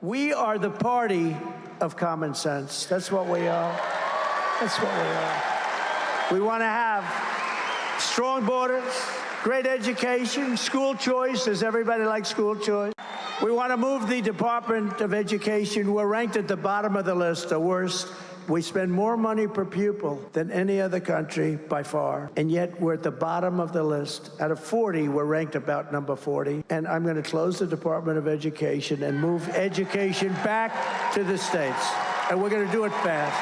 We are the party of common sense. That's what we are. That's what we are. We want to have strong borders, great education, school choice. Does everybody like school choice? We want to move the Department of Education. We're ranked at the bottom of the list, the worst. We spend more money per pupil than any other country by far, and yet we're at the bottom of the list. Out of 40, we're ranked about number 40. And I'm going to close the Department of Education and move education back to the states. And we're going to do it fast.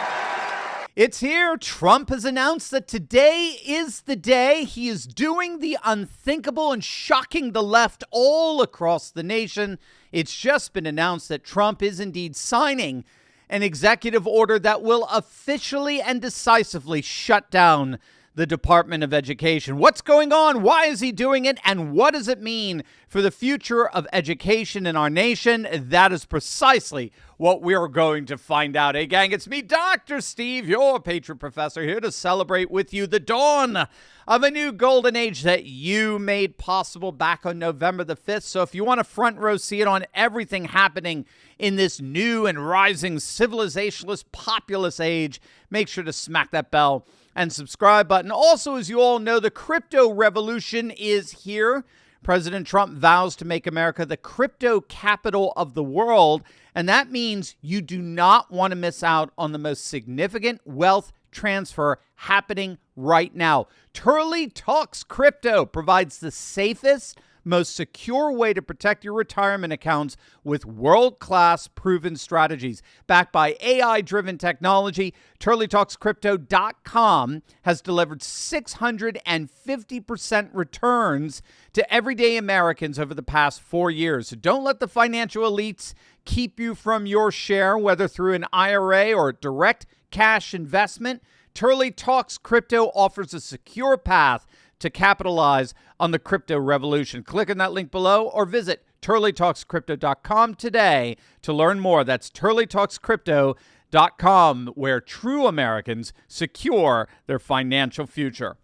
It's here. Trump has announced that today is the day he is doing the unthinkable and shocking the left all across the nation. It's just been announced that Trump is indeed signing an executive order that will officially and decisively shut down the Department of Education. What's going on? Why is he doing it? And what does it mean for the future of education in our nation? That is precisely what we're going to find out. Hey, gang, it's me, Dr. Steve, your Patriot Professor, here to celebrate with you the dawn of a new golden age that you made possible back on November the 5th. So if you want a front row seat on everything happening in this new and rising civilizationalist populist age, make sure to smack that bell and subscribe button. Also, as you all know, the crypto revolution is here. President Trump vows to make America the crypto capital of the world, and that means you do not want to miss out on the most significant wealth transfer happening right now. Turley Talks Crypto provides the safest, most secure way to protect your retirement accounts with world-class proven strategies. Backed by AI-driven technology, TurleyTalksCrypto.com has delivered 650% returns to everyday Americans over the past 4 years. So don't let the financial elites keep you from your share, whether through an IRA or direct cash investment. Turley Talks Crypto offers a secure path to capitalize on the crypto revolution. Click on that link below or visit TurleyTalksCrypto.com today to learn more. That's TurleyTalksCrypto.com, where true Americans secure their financial future.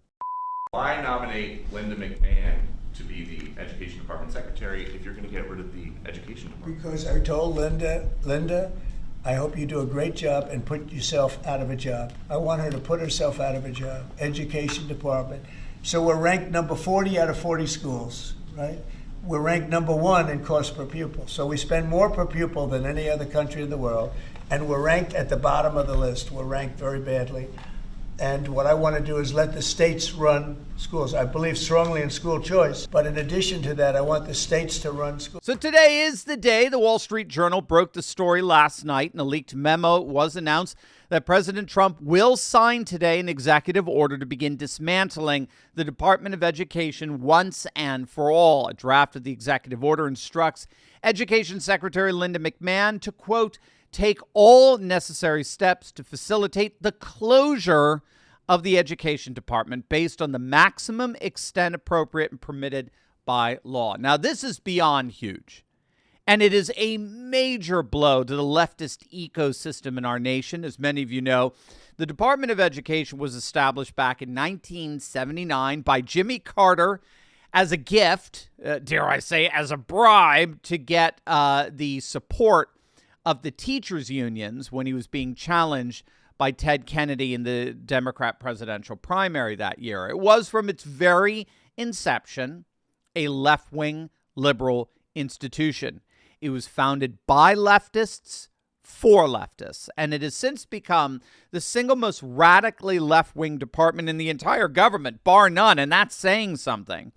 Why nominate Linda McMahon to be the Education Department Secretary if you're going to get rid of the Education Department? Because I told Linda, I hope you do a great job and put yourself out of a job. I want her to put herself out of a job. Education Department. So we're ranked number 40 out of 40 schools, right? We're ranked number 1 in cost per pupil. So we spend more per pupil than any other country in the world. And we're ranked at the bottom of the list. We're ranked very badly. And what I want to do is let the states run schools. I believe strongly in school choice. But in addition to that, I want the states to run schools. So today is the day. The Wall Street Journal broke the story last night. In a leaked memo, it was announced that President Trump will sign today an executive order to begin dismantling the Department of Education once and for all. A draft of the executive order instructs Education Secretary Linda McMahon to, quote, take all necessary steps to facilitate the closure of the Education Department based on the maximum extent appropriate and permitted by law. Now, this is beyond huge. And it is a major blow to the leftist ecosystem in our nation. As many of you know, the Department of Education was established back in 1979 by Jimmy Carter as a gift, dare I say, as a bribe to get the support of the teachers' unions when he was being challenged by Ted Kennedy in the Democrat presidential primary that year. It was, from its very inception, a left-wing liberal institution. It was founded by leftists for leftists, and it has since become the single most radically left-wing department in the entire government, bar none, and that's saying something.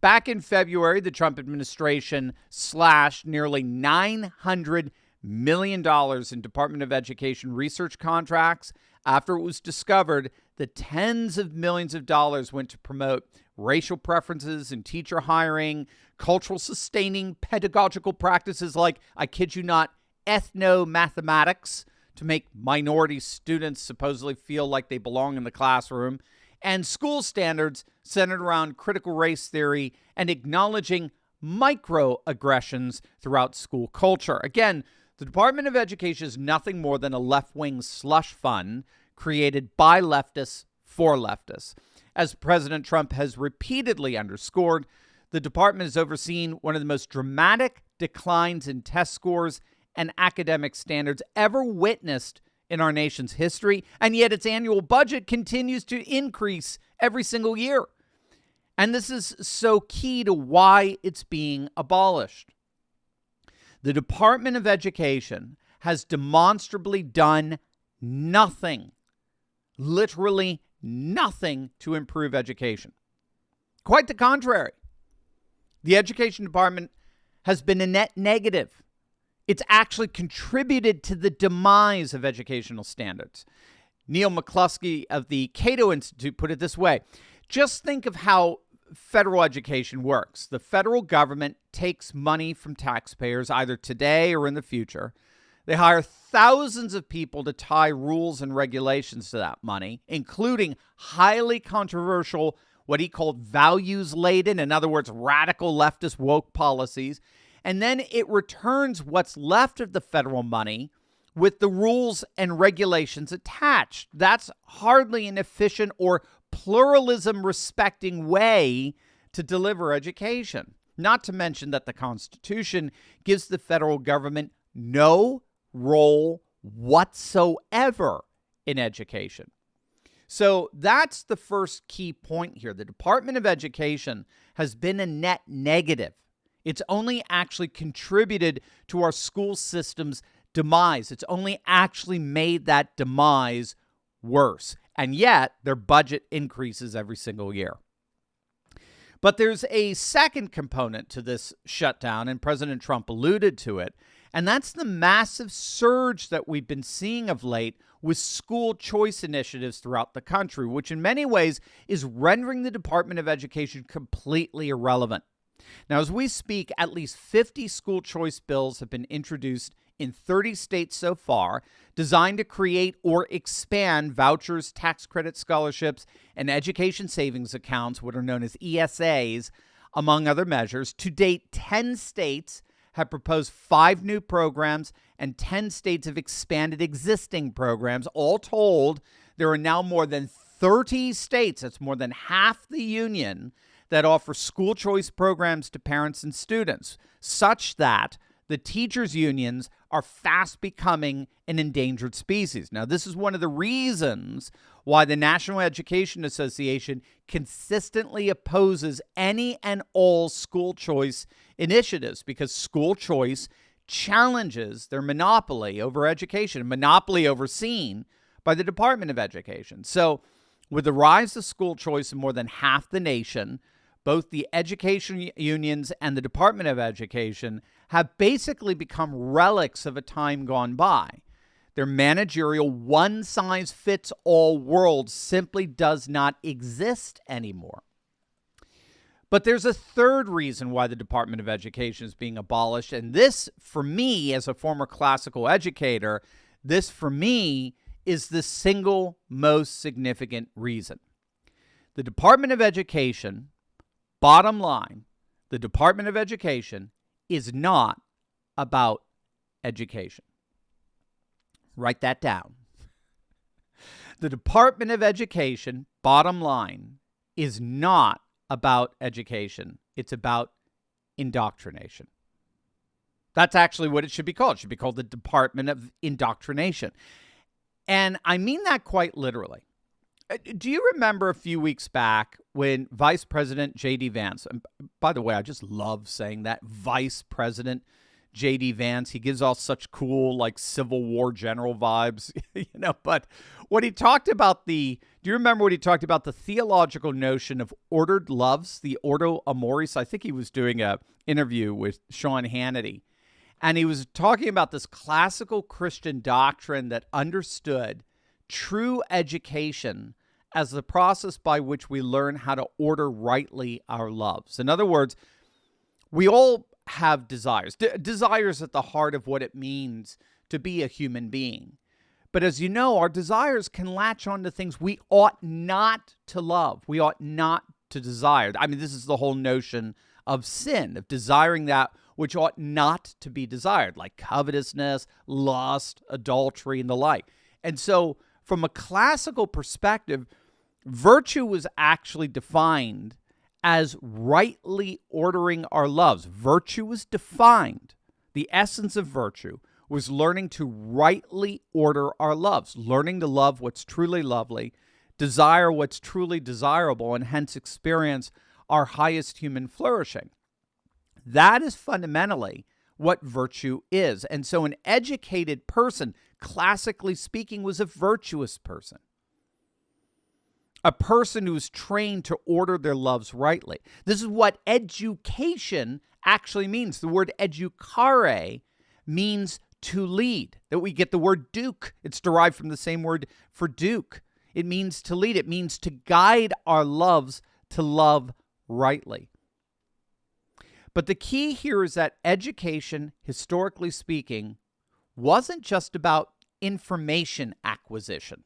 Back in February, the Trump administration slashed nearly $900 million in Department of Education research contracts after it was discovered that tens of millions of dollars went to promote racial preferences in teacher hiring, cultural sustaining pedagogical practices like, I kid you not, ethno-mathematics to make minority students supposedly feel like they belong in the classroom, and school standards centered around critical race theory and acknowledging microaggressions throughout school culture. Again, the Department of Education is nothing more than a left-wing slush fund created by leftists for leftists. As President Trump has repeatedly underscored, the department has overseen one of the most dramatic declines in test scores and academic standards ever witnessed in our nation's history, and yet its annual budget continues to increase every single year. And this is so key to why it's being abolished. The Department of Education has demonstrably done nothing, literally nothing, to improve education. Quite the contrary. The Education Department has been a net negative. It's actually contributed to the demise of educational standards. Neil McCluskey of the Cato Institute put it this way. Just think of how federal education works. The federal government takes money from taxpayers either today or in the future. They hire thousands of people to tie rules and regulations to that money, including highly controversial, what he called values-laden, in other words, radical leftist woke policies. And then it returns what's left of the federal money with the rules and regulations attached. That's hardly an efficient or pluralism-respecting way to deliver education. Not to mention that the Constitution gives the federal government no role whatsoever in education. So that's the first key point here. The Department of Education has been a net negative. It's only actually contributed to our school system's demise. It's only actually made that demise worse. And yet, their budget increases every single year. But there's a second component to this shutdown, and President Trump alluded to it, and that's the massive surge that we've been seeing of late with school choice initiatives throughout the country, which in many ways is rendering the Department of Education completely irrelevant. Now, as we speak, at least 50 school choice bills have been introduced in 30 states so far, designed to create or expand vouchers, tax credit scholarships, and education savings accounts, what are known as ESAs, among other measures. To date, 10 states have proposed 5 new programs, and 10 states have expanded existing programs. All told, there are now more than 30 states, that's more than half the union, that offer school choice programs to parents and students, such that the teachers' unions are fast becoming an endangered species. Now, this is one of the reasons why the National Education Association consistently opposes any and all school choice initiatives, because school choice challenges their monopoly over education, a monopoly overseen by the Department of Education. So, with the rise of school choice in more than half the nation, both the education unions and the Department of Education have basically become relics of a time gone by. Their managerial one-size-fits-all world simply does not exist anymore. But there's a third reason why the Department of Education is being abolished, and this, for me, as a former classical educator, this, for me, is the single most significant reason. The Department of Education, bottom line, the Department of Education is not about education. Write that down. The Department of Education, bottom line, is not about education. It's about indoctrination. That's actually what it should be called. It should be called the Department of Indoctrination. And I mean that quite literally. Do you remember a few weeks back when Vice President J.D. Vance, and by the way, I just love saying that, Vice President J.D. Vance, he gives off such cool, like, Civil War general vibes, but what he talked about do you remember what he talked about, the theological notion of ordered loves, the ordo amoris? I think he was doing an interview with Sean Hannity, and he was talking about this classical Christian doctrine that understood true education as the process by which we learn how to order rightly our loves. In other words, we all have desires. Desires at the heart of what it means to be a human being. But as you know, our desires can latch on to things we ought not to love. We ought not to desire. I mean, this is the whole notion of sin, of desiring that which ought not to be desired, like covetousness, lust, adultery, and the like. And so, from a classical perspective, virtue was actually defined as rightly ordering our loves. Virtue was defined, the essence of virtue was learning to rightly order our loves, learning to love what's truly lovely, desire what's truly desirable, and hence experience our highest human flourishing. That is fundamentally what virtue is. And so an educated person, classically speaking, was a virtuous person. A person who is trained to order their loves rightly. This is what education actually means. The word educare means to lead. That we get the word duke. It's derived from the same word for duke. It means to lead. It means to guide our loves to love rightly. But the key here is that education, historically speaking, wasn't just about information acquisition.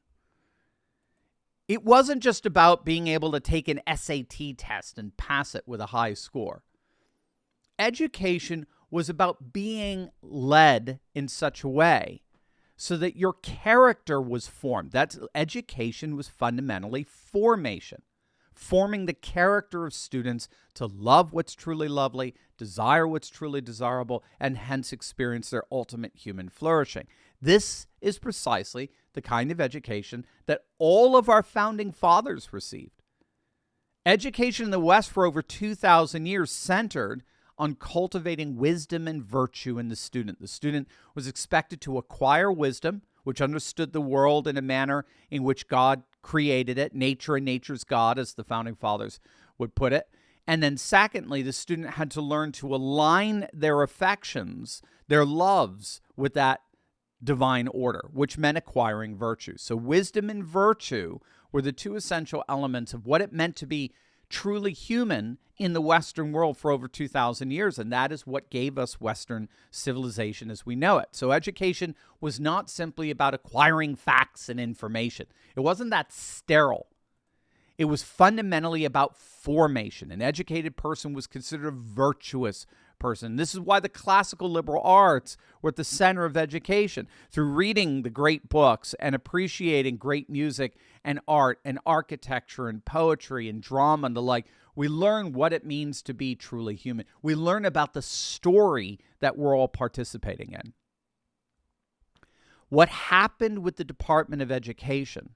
It wasn't just about being able to take an SAT test and pass it with a high score. Education was about being led in such a way so that your character was formed. Education was fundamentally formation, forming the character of students to love what's truly lovely, desire what's truly desirable, and hence experience their ultimate human flourishing. This is precisely the kind of education that all of our founding fathers received. Education in the West for over 2,000 years centered on cultivating wisdom and virtue in the student. The student was expected to acquire wisdom, which understood the world in a manner in which God created it, nature and nature's God, as the founding fathers would put it. And then secondly, the student had to learn to align their affections, their loves, with that divine order, which meant acquiring virtue. So wisdom and virtue were the two essential elements of what it meant to be truly human in the Western world for over 2,000 years, and that is what gave us Western civilization as we know it. So education was not simply about acquiring facts and information. It wasn't that sterile. It was fundamentally about formation. An educated person was considered a virtuous person. This is why the classical liberal arts were at the center of education. Through reading the great books and appreciating great music and art and architecture and poetry and drama and the like, we learn what it means to be truly human. We learn about the story that we're all participating in. What happened with the Department of Education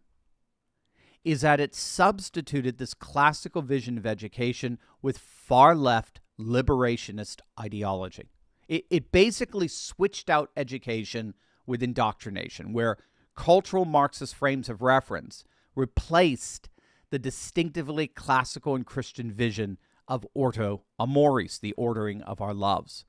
is that it substituted this classical vision of education with far-left liberationist ideology. It basically switched out education with indoctrination, where cultural Marxist frames of reference replaced the distinctively classical and Christian vision of ordo amoris, the ordering of our loves.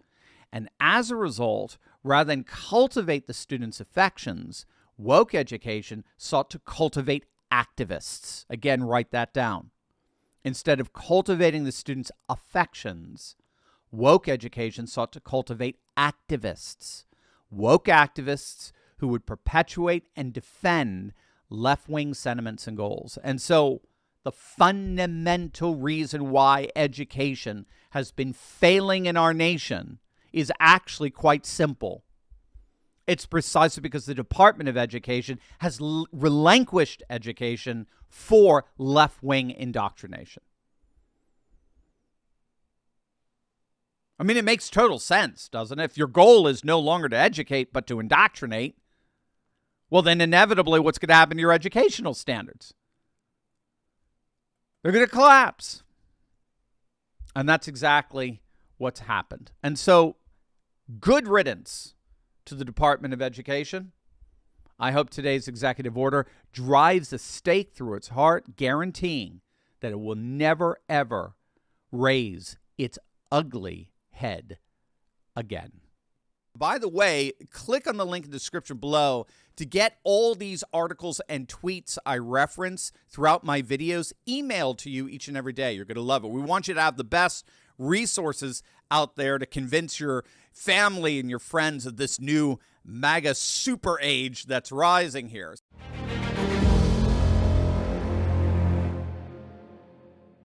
And as a result, rather than cultivate the students' affections, woke education sought to cultivate activists. Again, write that down. Instead of cultivating the students' affections, woke education sought to cultivate activists. Woke activists who would perpetuate and defend left-wing sentiments and goals. And so the fundamental reason why education has been failing in our nation is actually quite simple. It's precisely because the Department of Education has relinquished education for left-wing indoctrination. I mean, it makes total sense, doesn't it? If your goal is no longer to educate but to indoctrinate, well, then inevitably what's going to happen to your educational standards? They're going to collapse. And that's exactly what's happened. And so, good riddance to the Department of Education. I hope today's executive order drives a stake through its heart, guaranteeing that it will never, ever raise its ugly head again. By the way, click on the link in the description below to get all these articles and tweets I reference throughout my videos emailed to you each and every day. You're going to love it. We want you to have the best resources out there to convince your family and your friends of this new MAGA super age that's rising here.